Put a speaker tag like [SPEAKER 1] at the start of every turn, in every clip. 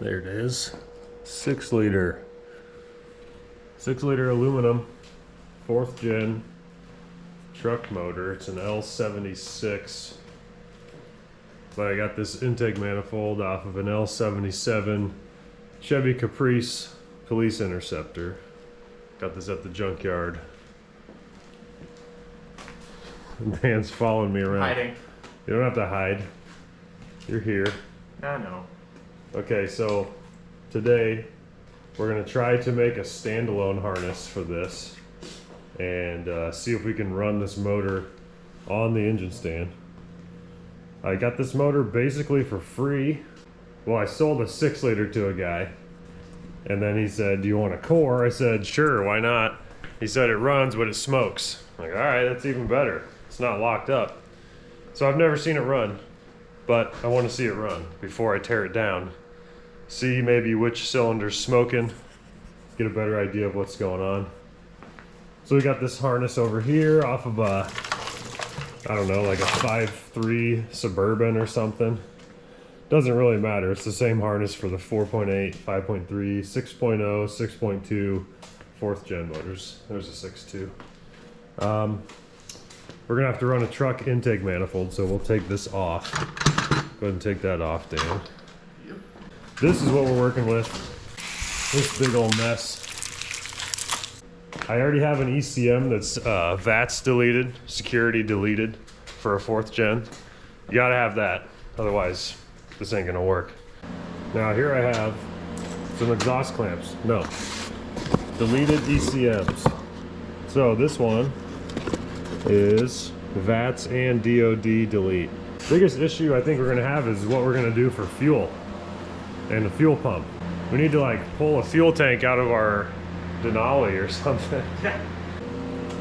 [SPEAKER 1] There it is. 6 liter. 6 liter aluminum, 4th gen truck motor. It's an L76. But I got this intake manifold off of an L77 Chevy Caprice Police Interceptor. Got this at the junkyard. Dan's following me around.
[SPEAKER 2] Hiding.
[SPEAKER 1] You don't have to hide. You're here.
[SPEAKER 2] I know.
[SPEAKER 1] Okay, so today we're gonna try to make a standalone harness for this and see if we can run this motor on the engine stand. I got this motor basically for free. Well, I sold a 6 liter to a guy, and then he said, "Do you want a core?" I said, "Sure, why not?" He said, "It runs, but it smokes." I'm like, all right, that's even better. It's not locked up. So I've never seen it run, but I want to see it run before I tear it down. See maybe which cylinder's smoking, get a better idea of what's going on. So we got this harness over here off of a, I don't know, like a 5.3 Suburban or something. Doesn't really matter. It's the same harness for the 4.8, 5.3, 6.0, 6.2, 4th gen motors. There's a 6.2. We're gonna have to run a truck intake manifold, so we'll take this off. Go ahead and take that off, Dan. Yep. This is what we're working with. This big old mess. I already have an ECM that's VATS deleted, security deleted for a 4th gen. You gotta have that, otherwise this ain't gonna work. Now here I have some exhaust clamps. No, deleted ECMs. So this one is VATS and DOD delete. Biggest issue I think we're gonna have is what we're gonna do for fuel and the fuel pump. We need to like pull a fuel tank out of our Denali or something.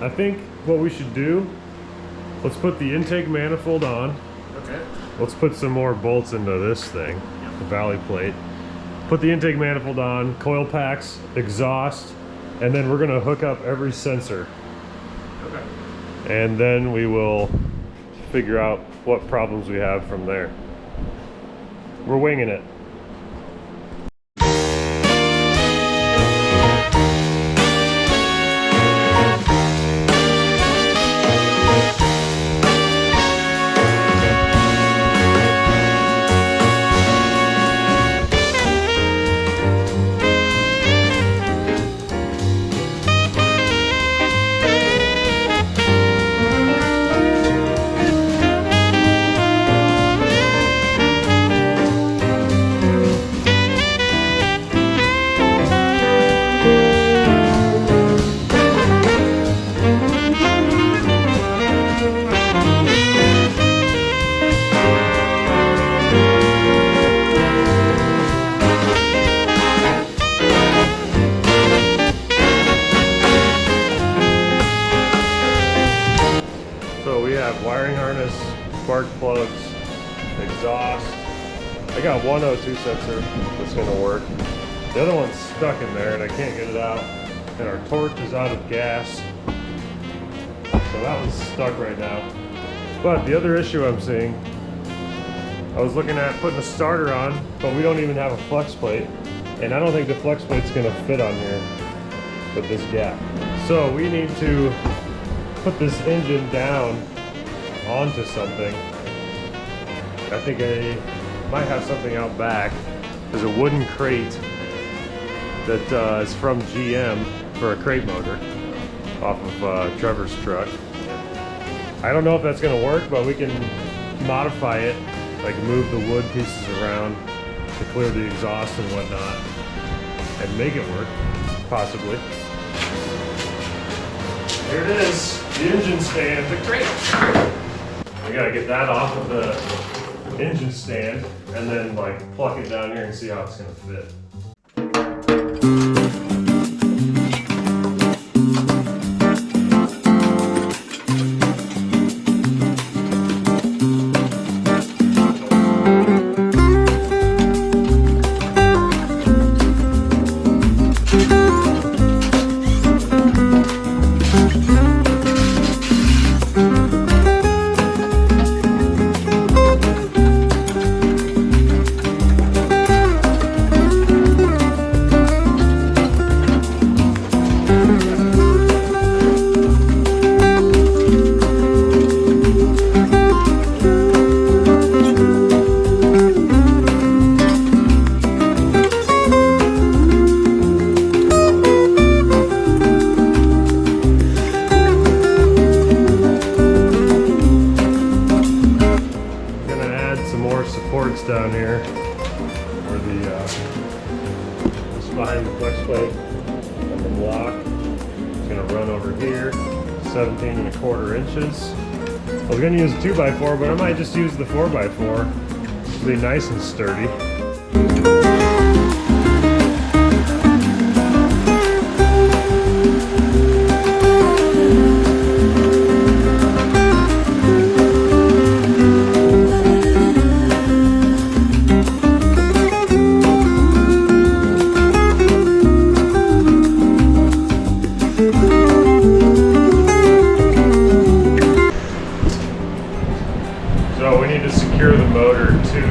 [SPEAKER 1] I think what we should do, let's put the intake manifold on.
[SPEAKER 2] Okay.
[SPEAKER 1] Let's put some more bolts into this thing, the valley plate. Put the intake manifold on, coil packs, exhaust, and then we're gonna hook up every sensor.
[SPEAKER 2] Okay.
[SPEAKER 1] And then we will figure out what problems we have from there. We're winging it. Wiring harness, spark plugs, exhaust. I got one O2 sensor that's gonna work. The other one's stuck in there and I can't get it out. And our torch is out of gas. So that one's stuck right now. But the other issue I'm seeing, I was looking at putting a starter on, but we don't even have a flex plate. And I don't think the flex plate's gonna fit on here with this gap. So we need to put this engine down onto something. I think I might have something out back. There's a wooden crate that is from GM for a crate motor off of Trevor's truck. I don't know if that's gonna work, but we can modify it, like move the wood pieces around to clear the exhaust and whatnot and make it work, possibly. Here it is, the engine stand, the crate. I gotta get that off of the engine stand and then like pluck it down here and see how it's gonna fit. over here, 17¼ inches. I was gonna use a 2x4, but I might just use the 4x4. It'll be nice and sturdy. So we need to secure the motor to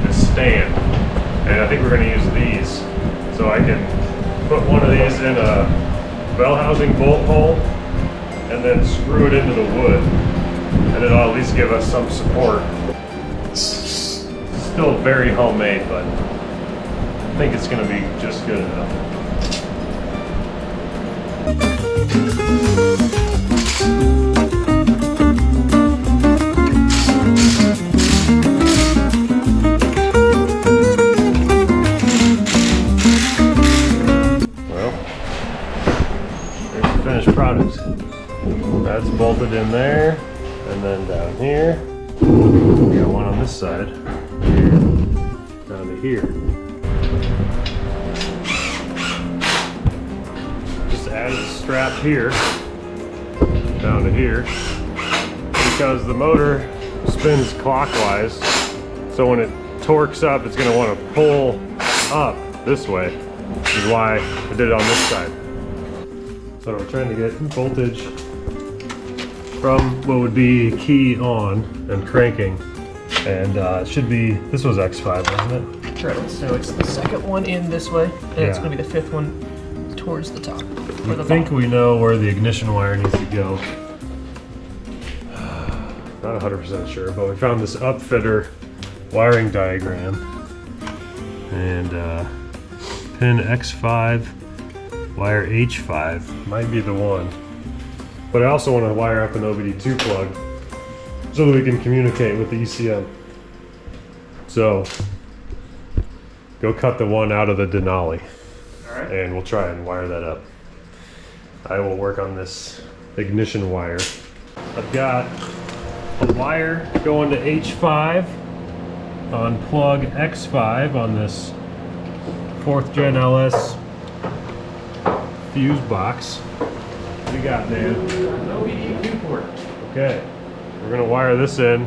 [SPEAKER 1] the stand, and I think we're going to use these. So I can put one of these in a bell housing bolt hole and then screw it into the wood, and it'll at least give us some support. It's still very homemade, but I think it's going to be just good enough. Finished product. That's bolted in there, and then down here. We got one on this side, down to here. Just added a strap here, down to here, because the motor spins clockwise. So when it torques up, it's going to want to pull up this way, which is why I did it on this side. So we're trying to get voltage from what would be key on and cranking, and it should be, this was X5, wasn't it?
[SPEAKER 3] Right, so it's the second one in this way, and it's
[SPEAKER 1] Yeah.
[SPEAKER 3] going to be the fifth one towards the top.
[SPEAKER 1] I think we know where the ignition wire needs to go. Not 100% sure, but we found this upfitter wiring diagram, and pin X5, wire H5 might be the one. But I also want to wire up an OBD2 plug so that we can communicate with the ECM. So go cut the one out of the Denali.
[SPEAKER 3] Alright.
[SPEAKER 1] And we'll try and wire that up. I will work on this ignition wire. I've got a wire going to H5 on plug X5 on this 4th gen LS fuse box. What do you got, Dan?
[SPEAKER 3] OBD2 port.
[SPEAKER 1] Okay, we're gonna wire this in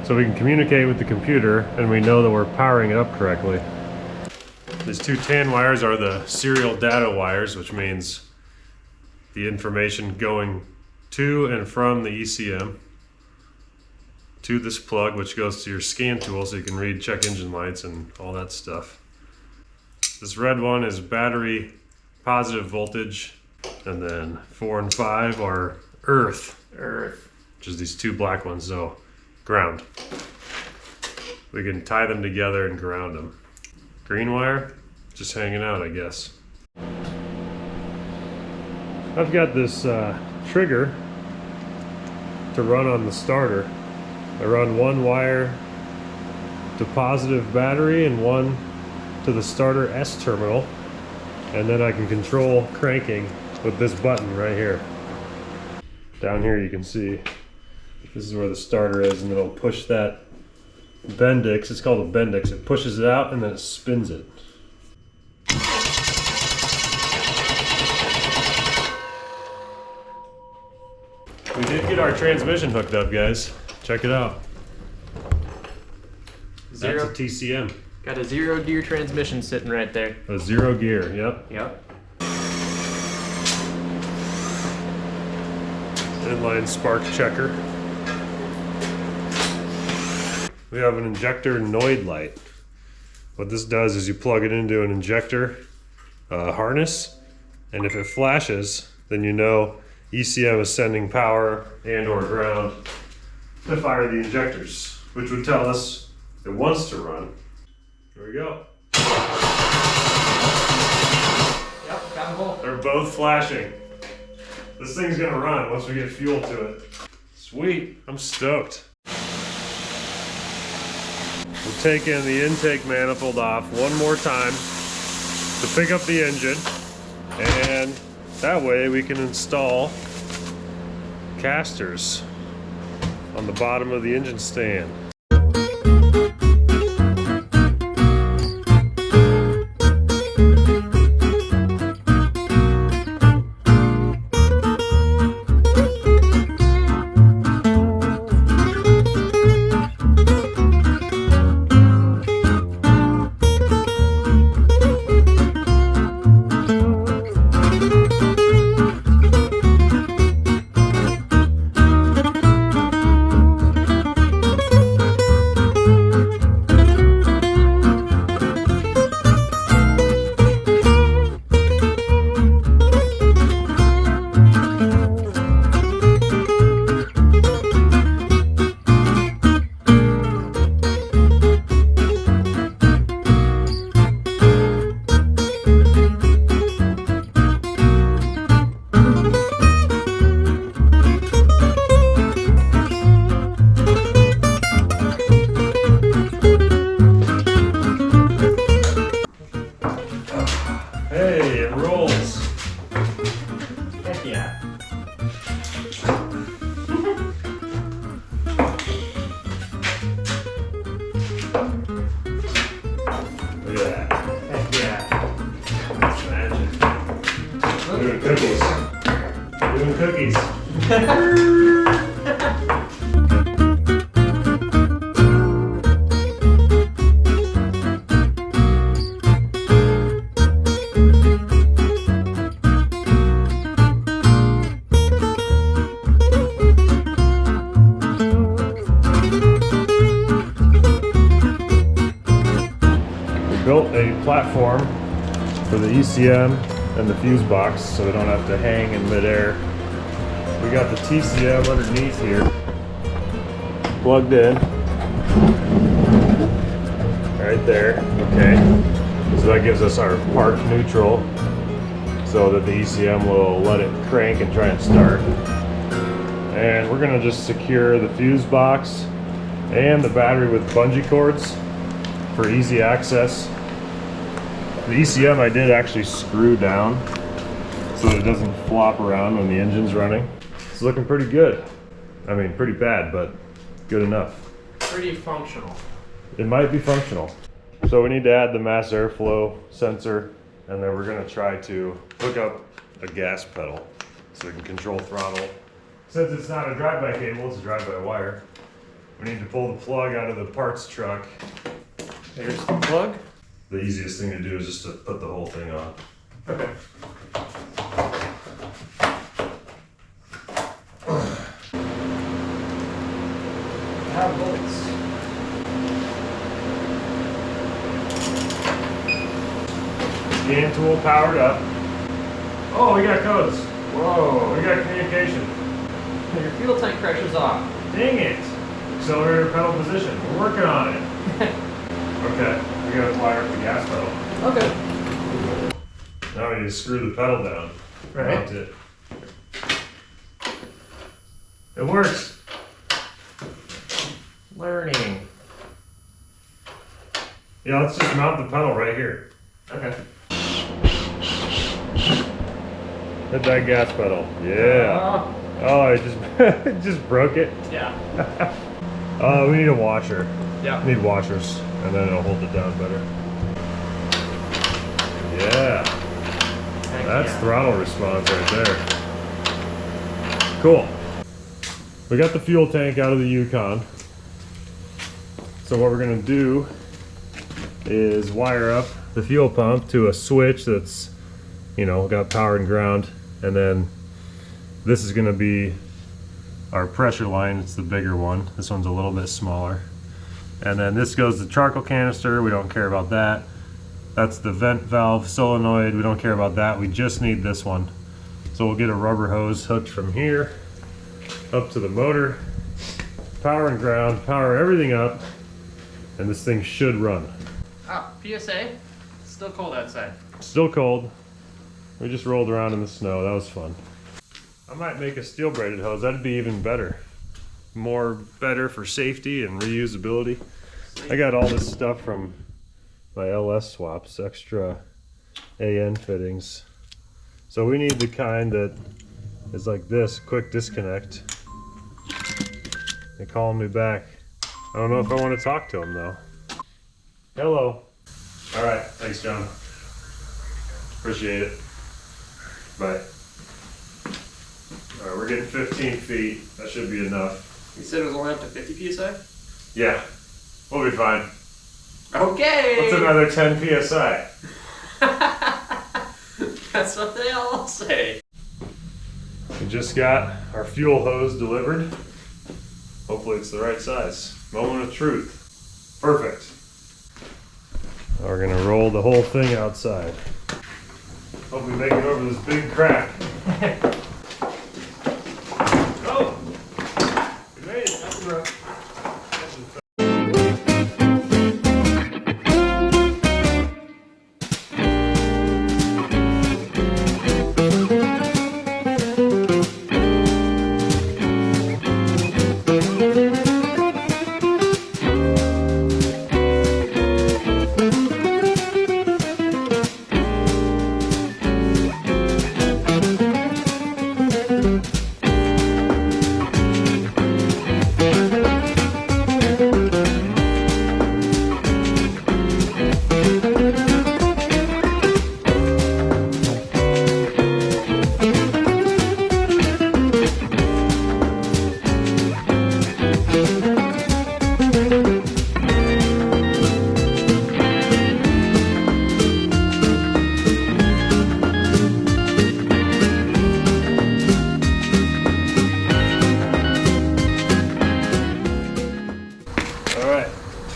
[SPEAKER 1] so we can communicate with the computer and we know that we're powering it up correctly. These two tan wires are the serial data wires, which means the information going to and from the ECM to this plug, which goes to your scan tool so you can read check engine lights and all that stuff. This red one is battery positive voltage, and then 4 and 5 are earth, which is these two black ones, so ground. We can tie them together and ground them. Green wire, just hanging out, I guess. I've got this trigger to run on the starter. I run one wire to positive battery and one to the starter S terminal, and then I can control cranking with this button right here. Down here you can see this is where the starter is, and it'll push that Bendix. It's called a Bendix. It pushes it out and then it spins it. We did get our transmission hooked up, guys. Check it out.
[SPEAKER 3] Zero.
[SPEAKER 1] That's a TCM.
[SPEAKER 3] Got a 0 gear transmission sitting right there.
[SPEAKER 1] A 0 gear, yep.
[SPEAKER 3] Yep.
[SPEAKER 1] Inline spark checker. We have an injector Noid light. What this does is you plug it into an injector harness, and if it flashes, then you know ECM is sending power and or ground to fire the injectors, which would tell us it wants to run. There we go.
[SPEAKER 3] Yep, got them both.
[SPEAKER 1] They're both flashing. This thing's gonna run once we get fuel to it. Sweet, I'm stoked. We're taking the intake manifold off one more time to pick up the engine, and That way we can install casters on the bottom of the engine stand. Hey, it rolls.
[SPEAKER 3] Heck yeah.
[SPEAKER 1] Look at that.
[SPEAKER 3] Heck yeah.
[SPEAKER 1] That's magic. Doing cookies. Built a platform for the ECM and the fuse box so they don't have to hang in midair. We got the TCM underneath here, plugged in, right there, okay. So that gives us our park neutral so that the ECM will let it crank and try and start. And we're gonna just secure the fuse box and the battery with bungee cords for easy access. The ECM I did actually screw down so that it doesn't flop around when the engine's running. It's looking pretty good. I mean, pretty bad, but good enough.
[SPEAKER 3] Pretty functional.
[SPEAKER 1] It might be functional. So we need to add the mass airflow sensor, and then we're gonna try to hook up a gas pedal so we can control throttle. Since it's not a drive-by cable, it's a drive-by wire. We need to pull the plug out of the parts truck.
[SPEAKER 3] There's the plug.
[SPEAKER 1] The easiest thing to do is just to put the whole thing on.
[SPEAKER 3] Okay. How volts?
[SPEAKER 1] Scan tool powered up. Oh, we got codes.
[SPEAKER 3] Whoa.
[SPEAKER 1] We got communication.
[SPEAKER 3] Your fuel tank pressure's off.
[SPEAKER 1] Dang it. Accelerator pedal position. We're working on it. Okay, we gotta wire up the gas pedal.
[SPEAKER 3] Okay.
[SPEAKER 1] Now we need to screw the pedal down.
[SPEAKER 3] Right.
[SPEAKER 1] Mount it. It works.
[SPEAKER 3] Learning.
[SPEAKER 1] Yeah, let's just mount the pedal right here.
[SPEAKER 3] Okay.
[SPEAKER 1] Hit that gas pedal. Yeah. Oh, I just it just broke it.
[SPEAKER 3] Yeah.
[SPEAKER 1] We need a washer.
[SPEAKER 3] Yeah.
[SPEAKER 1] Need washers, and then it'll hold it down better. Yeah.
[SPEAKER 3] Heck
[SPEAKER 1] That's
[SPEAKER 3] yeah.
[SPEAKER 1] throttle response right there. Cool. We got the fuel tank out of the Yukon. So what we're gonna do is wire up the fuel pump to a switch that's, you know, got power and ground, and then this is gonna be our pressure line. It's the bigger one. This one's a little bit smaller. And then this goes to the charcoal canister. We don't care about that. That's the vent valve solenoid. We don't care about that. We just need this one. So we'll get a rubber hose hooked from here up to the motor. Power and ground, power everything up, and this thing should run.
[SPEAKER 3] Ah, PSA. It's still cold outside.
[SPEAKER 1] Still cold. We just rolled around in the snow. That was fun. I might make a steel braided hose. That'd be even better. Better for safety and reusability. I got all this stuff from my LS swaps, extra AN fittings. So we need the kind that is like this, quick disconnect. They're calling me back. I don't know if I want to talk to him though. Hello. All right, thanks, John. Appreciate it. Bye. All right, we're getting 15 feet. That should be enough.
[SPEAKER 3] You said it was only up to 50 psi?
[SPEAKER 1] Yeah, we'll be fine.
[SPEAKER 3] Okay!
[SPEAKER 1] What's another 10 psi?
[SPEAKER 3] That's what they all say.
[SPEAKER 1] We just got our fuel hose delivered. Hopefully it's the right size. Moment of truth. Perfect. Now we're gonna roll the whole thing outside. Hope we make it over this big crack. Oh! We made it. That's the road.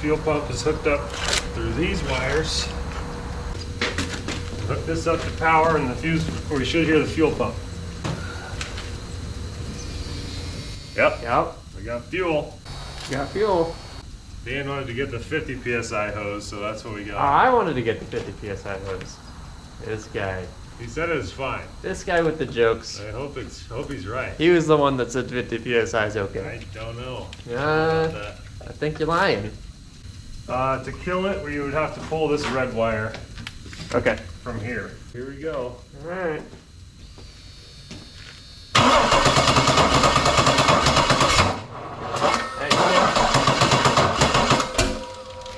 [SPEAKER 1] Fuel pump is hooked up through these wires. Hook this up to power and the fuse, or you should hear the fuel pump. Yep. We got fuel.
[SPEAKER 3] Got fuel.
[SPEAKER 1] Dan wanted to get the 50 psi hose, so that's what we got.
[SPEAKER 3] I wanted to get the 50 psi hose. This guy.
[SPEAKER 1] He said it was fine.
[SPEAKER 3] This guy with the jokes.
[SPEAKER 1] I hope he's right.
[SPEAKER 3] He was the one that said 50 psi is okay.
[SPEAKER 1] I don't know.
[SPEAKER 3] I think you're lying.
[SPEAKER 1] To kill it, you would have to pull this red wire.
[SPEAKER 3] Okay.
[SPEAKER 1] From here. Here we go.
[SPEAKER 3] All right.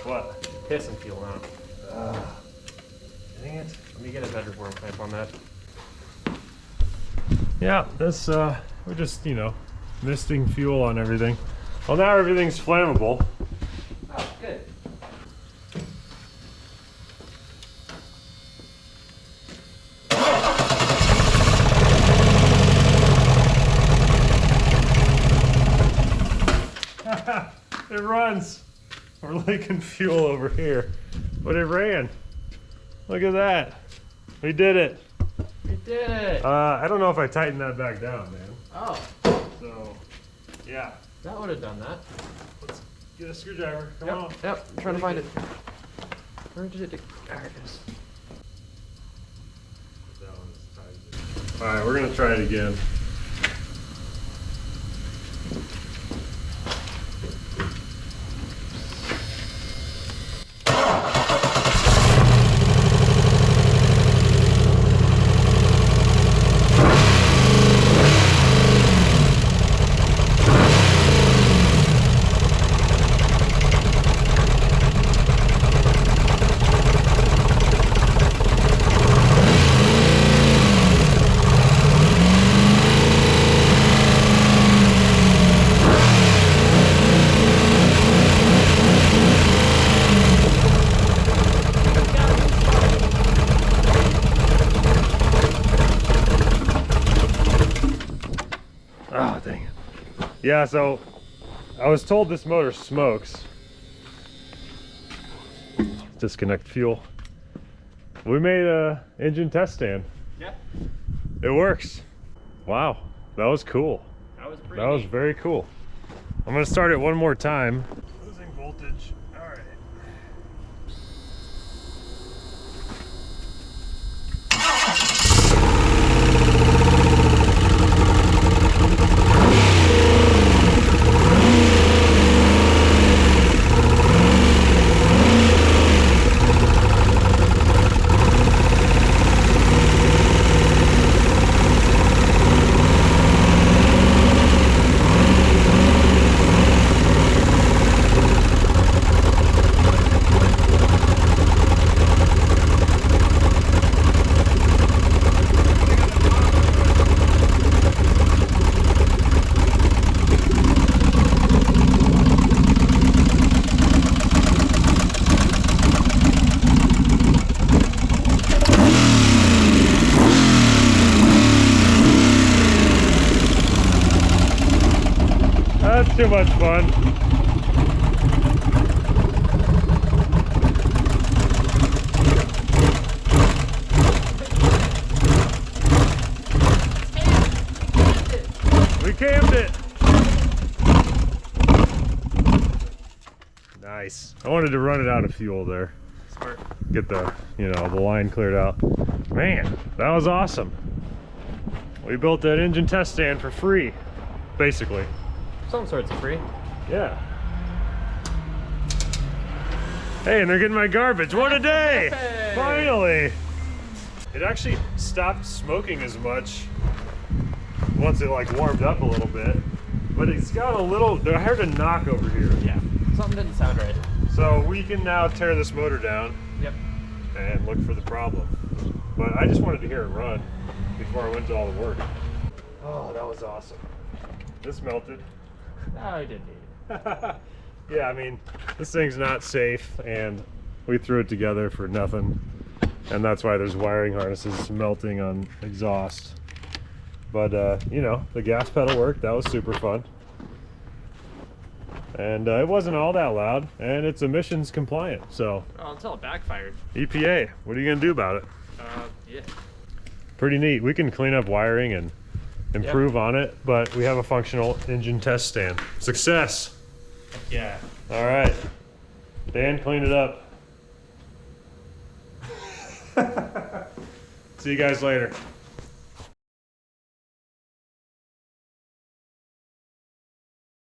[SPEAKER 1] What?
[SPEAKER 3] Pissing fuel out. Dang it. Let me get a better worm clamp on that.
[SPEAKER 1] Yeah, this we're just, misting fuel on everything. Well, now everything's flammable.
[SPEAKER 3] Oh, good.
[SPEAKER 1] It runs. We're leaking fuel over here. But it ran. Look at that. We did it.
[SPEAKER 3] We did it.
[SPEAKER 1] I don't know if I tightened that back down, man.
[SPEAKER 3] Oh.
[SPEAKER 1] So, yeah.
[SPEAKER 3] That would have done that.
[SPEAKER 1] Let's get a screwdriver. Come on.
[SPEAKER 3] Yep. I'm trying to find it. Where did it? There it is.
[SPEAKER 1] That one's tight. Alright, we're going to try it again. Oh, dang it. Yeah, so I was told this motor smokes. Disconnect fuel. We made a engine test stand.
[SPEAKER 3] Yeah.
[SPEAKER 1] It works. Wow, that was cool.
[SPEAKER 3] That was pretty
[SPEAKER 1] That was
[SPEAKER 3] neat.
[SPEAKER 1] very cool. I'm gonna start it one more time. Losing voltage. All right. too much fun. We cammed it. Nice. I wanted to run it out of fuel there.
[SPEAKER 3] Smart.
[SPEAKER 1] Get the, you know, the line cleared out. Man, that was awesome. We built that engine test stand for free, basically.
[SPEAKER 3] Some sorts of free.
[SPEAKER 1] Yeah. Hey, and they're getting my garbage. What a day!
[SPEAKER 3] Hey.
[SPEAKER 1] Finally! It actually stopped smoking as much once it like warmed up a little bit. But it's got a little, I heard a knock over here.
[SPEAKER 3] Yeah. Something didn't sound right.
[SPEAKER 1] So we can now tear this motor down
[SPEAKER 3] Yep.
[SPEAKER 1] and look for the problem. But I just wanted to hear it run before I went to all the work. Oh, that was awesome. This melted.
[SPEAKER 3] Oh, I did need it.
[SPEAKER 1] Yeah, I mean, this thing's not safe, and we threw it together for nothing. And that's why there's wiring harnesses melting on exhaust. But, you know, the gas pedal worked. That was super fun. And it wasn't all that loud, and it's emissions compliant. So,
[SPEAKER 3] Well, until it backfired.
[SPEAKER 1] EPA, what are you going to do about it?
[SPEAKER 3] Yeah.
[SPEAKER 1] Pretty neat. We can clean up wiring and improve on it, but we have a functional engine test stand. Success!
[SPEAKER 3] Yeah.
[SPEAKER 1] All right. Dan, clean it up. See you guys later.